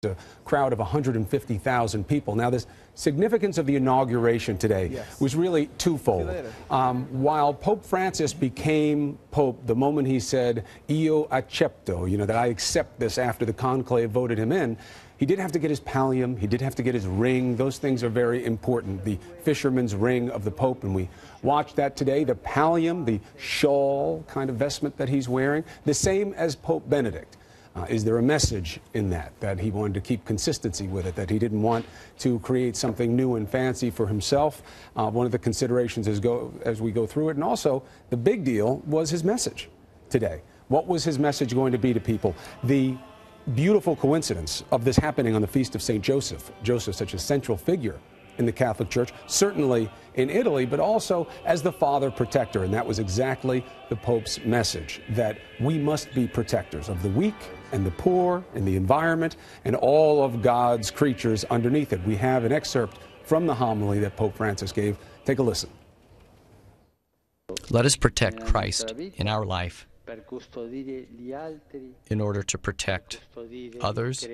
a crowd of 150,000 people. Now, the significance of the inauguration today was really twofold. While Pope Francis became Pope the moment he said, "Io accetto," you know, that I accept this after the conclave voted him in, he did have to get his pallium, he did have to get his ring. Those things are very important, the fisherman's ring of the Pope, and we watched that today. The pallium, the shawl kind of vestment that he's wearing, the same as Pope Benedict. Is there a message in that he wanted to keep consistency with it, that he didn't want to create something new and fancy for himself? One of the considerations as we go through it. And also, the big deal was his message today. What was his message going to be to people? The beautiful coincidence of this happening on the feast of St. Joseph. Joseph, such a central figure in the Catholic Church, certainly in Italy, but also as the father protector. And that was exactly the Pope's message, that we must be protectors of the weak and the poor and the environment and all of God's creatures underneath it. We have an excerpt from the homily that Pope Francis gave. Take a listen. Let us protect Christ in our life in order to protect others,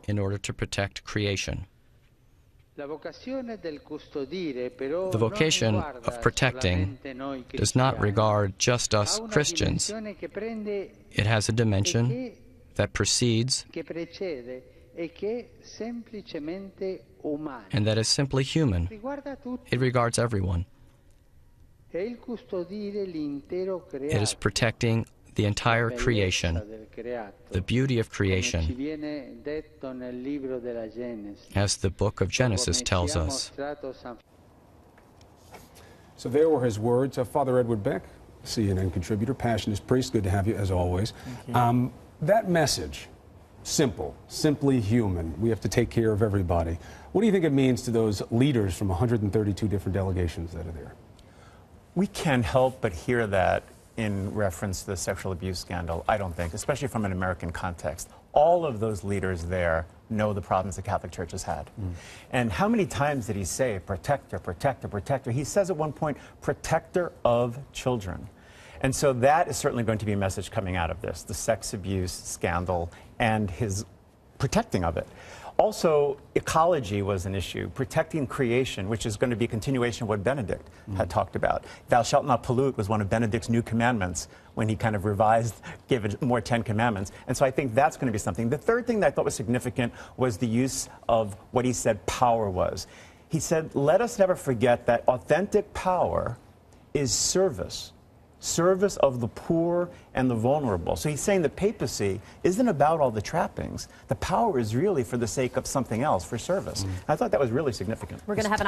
in order to protect creation. The vocation of protecting does not regard just us Christians. It has a dimension that precedes and that is simply human. It regards everyone. It is protecting the entire creation, the beauty of creation, as the book of Genesis tells us. So there were his words. Father Edward Beck, CNN contributor, Passionist priest, good to have you as always. That message, simple, simply human, we have to take care of everybody. What do you think it means to those leaders from 132 different delegations that are there? We can't help but hear that in reference to the sexual abuse scandal, I don't think, especially from an American context. All of those leaders there know the problems the Catholic Church has had. And how many times did he say, protector, protector, protector? He says at one point, protector of children. And so that is certainly going to be a message coming out of this, the sex abuse scandal and his protecting of it. Also, ecology was an issue, protecting creation, which is going to be a continuation of what Benedict had talked about. Thou shalt not pollute was one of Benedict's new commandments when he kind of revised, gave it more 10 commandments. And so I think that's going to be something. The third thing that I thought was significant was the use of what he said power was. He said, let us never forget that authentic power is service. Service of the poor and the vulnerable. So he's saying the papacy isn't about all the trappings. The power is really for the sake of something else, for service. I thought that was really significant. We're going to have an